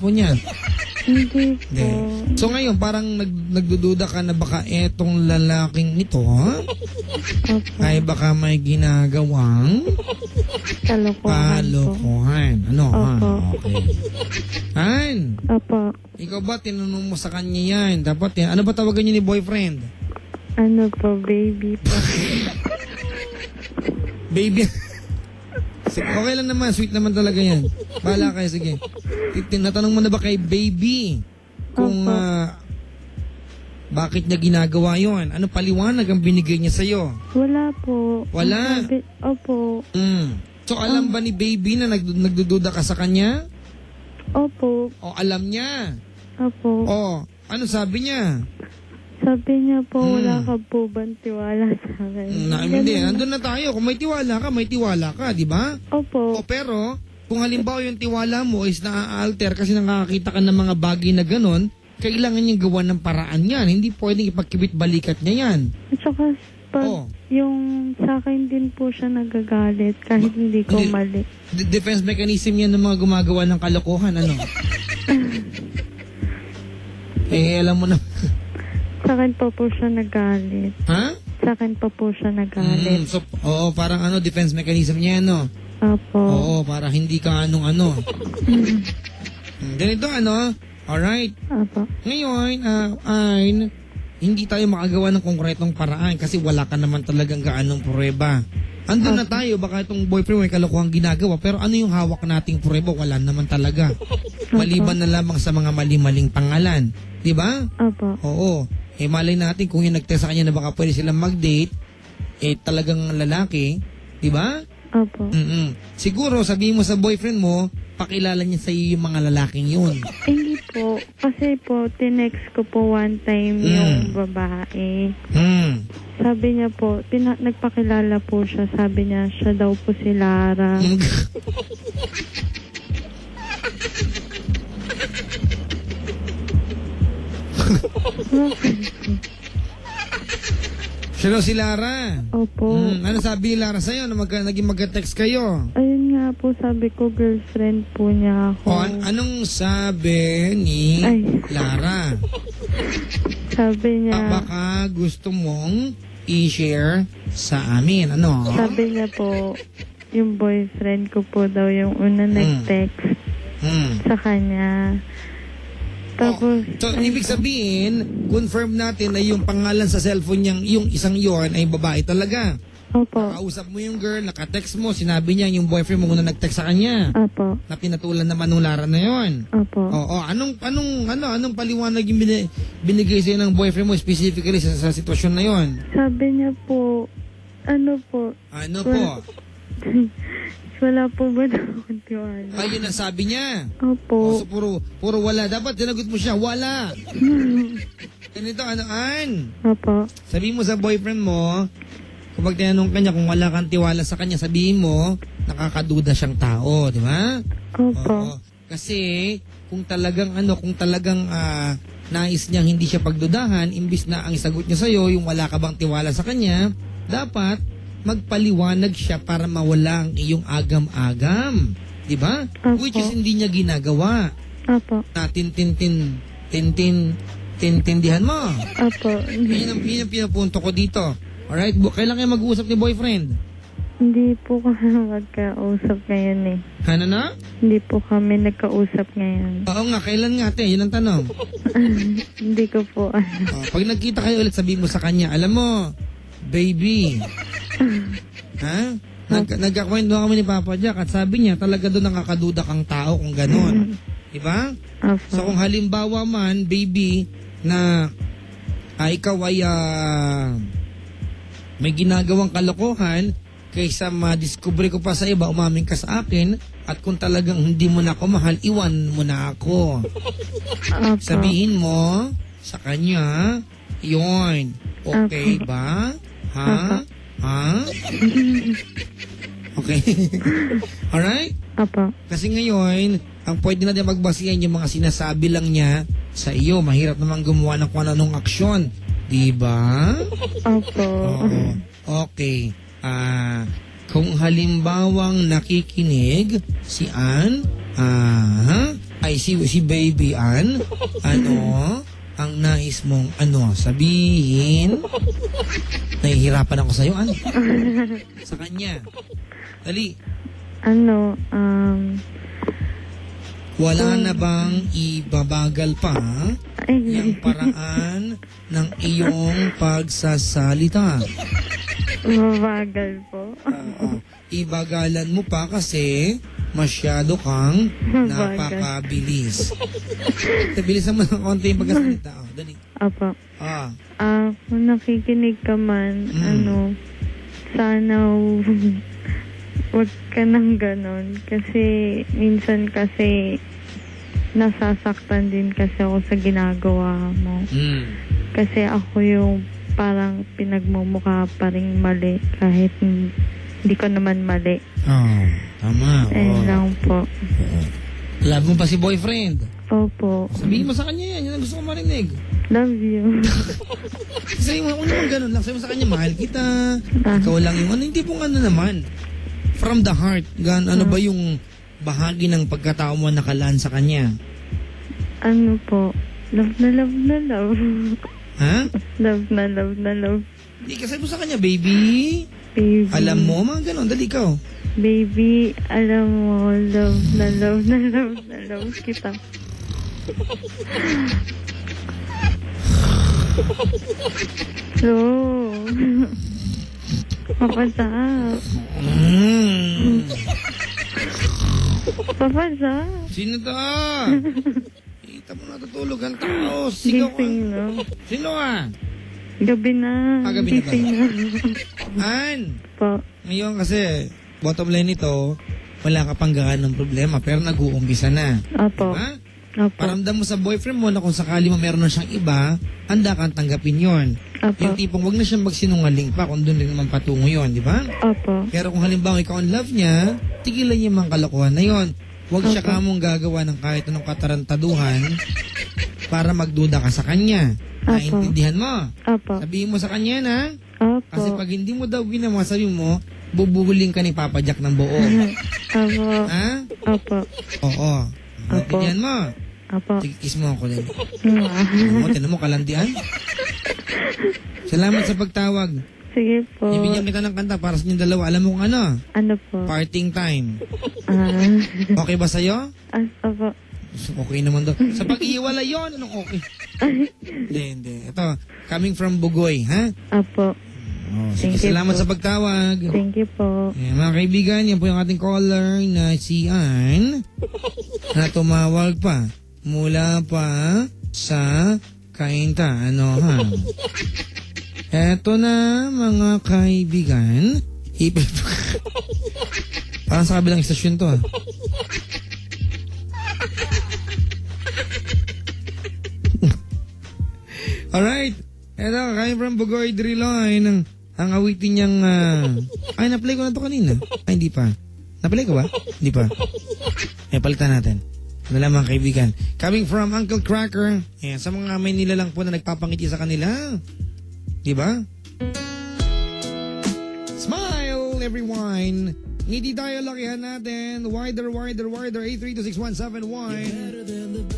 cellphone niya? Hindi po. Hindi. So ngayon, parang nagdududa ka na baka etong lalaking ito, Opo. ay baka may ginagawang Kalokohan po. kalokohan. Ano, ha? Opo. Okay. Han, Opo. ikaw ba, tinanong mo sa kanya yan? Dapat yan. Ano ba tawagan niyo ni boyfriend? Ano po, baby po. Baby. Sige, okay lang naman. Sweet naman talaga yan. Bahala kayo, sige. Tinatanong mo na ba kay baby kung Opo. bakit niya ginagawa yon? Ano paliwanag ang binigay niya sa'yo? Wala po. Wala? Opo. So alam ba ni baby na nagdududa ka sa kanya? Opo. O alam niya? Opo. O ano sabi niya? Sabi niya po, wala ka po bang tiwala sa akin? Hindi, nandun na tayo. Kung may tiwala ka, di ba? Opo. O pero, kung halimbawa yung tiwala mo is na-alter kasi nakakita ka ng mga bagay na ganon, kailangan niyang gawa ng paraan yan. Hindi pwedeng ipagkibit balikat niya yan. At saka, yung sa akin din po siya nagagalit kahit hindi ko mali. Defense mechanism yan ng mga gumagawa ng kalokohan, ano? Alam mo na. Sa akin pa po siya nagalit. Ha? Sa akin pa po siya nagalit. So, parang defense mechanism niya, no? Opo. Oo, para hindi ka anong-ano. Ganito, alright. Opo. Ngayon, hindi tayo makagawa ng konkretong paraan kasi wala ka naman talagang gaanong pruweba. Andun na tayo, baka itong boyfriend may kalokohang ginagawa, pero ano yung hawak nating pruweba? Wala naman talaga. Maliban na lamang sa mga mali-maling pangalan. Di ba? Opo. Oo. Malay natin kung yung nag-test sa kanya na baka pwede silang mag-date, talagang lalaki. Di ba? Opo. Siguro, sabihin mo sa boyfriend mo, pakilala niya sa iyo yung mga lalaking yun. Hindi po. Kasi po, tinext ko po one time yung babae. Sabi niya po, nagpakilala po siya. Sabi niya, siya daw po si Lara. Siya si Lara. Opo. Ano sabi ni Lara sa'yo na naging magka-text kayo? Ayun nga po, sabi ko, girlfriend po niya ako. Anong sabi ni Lara? Sabi niya, baka gusto mong i-share sa amin. Ano? sabi niya po, yung boyfriend ko po daw yung una nag-text sa kanya. Tapos, so, ibig sabihin, confirm natin na yung pangalan sa cellphone niyang, yung isang yon ay babae talaga. Opo. Nakausap mo yung girl, naka-text mo, sinabi niya yung boyfriend mo muna nag-text sa kanya. Opo. Na pinatulan naman nung Lara na yon. Opo. Oo, anong paliwanag yung binigay sa'yo ng boyfriend mo specifically sa sitwasyon na yon? Sabi niya po, ano po? Wala po ba daw akong tiwala? Ayun ang sabi niya. Opo. So puro wala. Dapat tinagot mo siya, wala. Ganito, Opo. sabihin mo sa boyfriend mo, kapag tinanong kanya kung wala kang tiwala sa kanya, sabihin mo, nakakaduda siyang tao, di ba? Opo. Kasi, kung talagang nais niyang hindi siya pagdudahan, imbis na ang isagot niya sa'yo, yung wala ka bang tiwala sa kanya, dapat magpaliwanag siya para mawala ang iyong agam-agam. Di ba? Opo. Which is hindi niya ginagawa. Opo. Na tintindihan mo. Opo. Yun ang pinapunto ko dito. Alright? Kailan kayo mag-uusap ni boyfriend? Hindi po kami magkausap ngayon eh. Ano na? Hindi po kami nagkausap ngayon. Oo nga, kailan nga te? Yun ang tanong. Hindi ko po alam. Pag nagkita kayo ulit, sabihin mo sa kanya, alam mo, baby. Ha? Nagkakwento kami ni Papa Jack at sabi niya talaga doon nakakaduda kang tao kung gano'n. Diba? So kung halimbawa man, baby, na ikaw ay may ginagawang kalokohan, kaysa madiscover ko pa sa iba, umamin ka sa akin, at kung talagang hindi mo na ako mahal, iwan mo na ako. Sabihin mo sa kanya, yun. Okay ba? Ha? Okay. Alright? Apo. Kasi ngayon, ang pwede natin magbasihan yung mga sinasabi lang niya sa iyo. Mahirap naman gumawa ng kung anong aksyon. Diba? Opo. Oo. Okay. Kung halimbawang nakikinig si Ann, Ay, si Baby Ann, ang nais mong sabihin? Nahihirapan ako sa'yo, Ann. Sa kanya. Dali. Wala na bang ibabagal pa yung paraan ng iyong pagsasalita? Mabagal po. Ibagalan mo pa kasi masyado kang napakabilis. Bilisan mo ng konti yung pagkasalita. Dali. Apo. Ah. Kung nakikinig ka man, sana wag ka nang ganon. Kasi minsan kasi nasasaktan din kasi ako sa ginagawa mo. Kasi ako yung parang pinagmumukha pa rin mali kahit hindi ko naman mali. Tama. Ayun lang po. Love mo pa si boyfriend? Opo. Sabihin mo sa kanya yan. Yan ang gusto ko marinig. Love you. Sabi mo, kung naman ganun lang. Sabi mo sa kanya, mahal kita. Ikaw lang yung hindi pong naman. From the heart. Ano ba yung bahagi ng pagkatao mo nakalaan sa kanya? Ano po? Love na love na love. Ha? Love na love na love. Hindi, kasi mo sa kanya, baby. Baby. Alam mo, mga ganun. Dali ikaw. Baby, alam mo, love na love na love na love kita. So, papasap. Papasap. Sino to? Kita mo natutulog ang tao. Sigaw ka. Gising na. Sino ka? Gabi na. Gabi na ba? Gising na. An, Po. ngayon kasi, bottom line nito, wala ka pang gahan ng problema, pero nag-uumpisa na. Opo. Diba? Opo. Paramdam mo sa boyfriend mo na kung sakali mo meron na siyang iba, handa kang tanggapin yon. Opo. Yung tipong wag na siyang magsinungaling pa kung doon rin naman patungo yon, di ba? Opo. Pero kung halimbawa ikaw ang love niya, tigilan niya mga kalokohan na yon. Huwag siya Opo. kamong gagawa ng kahit anong katarantaduhan para magduda ka sa kanya. Opo. Naintindihan mo? Opo. Sabihin mo sa kanya na, Opo. kasi pag hindi mo daw ginawa, sabi mo, bubuhuling ka ni Papa Jack ng buo. Opo. Ha? Opo. Oo. Opo. Naintindihan mo? Opo. Sige, kiss mo ako din. Tinan mo, kalandian. Salamat sa pagtawag. Sige po. Ibigyan kita ng kanta para sa inyong dalawa. Alam mo kung ano? Ano po? Parting time. Ah. Okay ba sa'yo? Opo. Okay naman daw. Sa pag-iwala yon, anong okay? Hindi. Ito, coming from Bugoy, ha? Opo. Sige, Thank you salamat po. sa pagtawag. Thank you po. Mga kaibigan, yan po yung ating caller na si Ann na tumawag pa mula pa sa Kainta. Eto na, mga kaibigan. Parang sa kabilang istasyon to, Alright. Eto, kain from Bugoy Driloy ang awitin niyang... Ay, na-play ko na to kanina. Ay, hindi pa. Na-play ko ba? Hindi pa. Palitan natin. Ano lang mga kaibigan. Coming from Uncle Cracker. Ayan, sa mga may nilalang po na nagpapangiti sa kanila. Diba? Smile, everyone. Ngiti tayo, lakihan natin. Wider, 832617.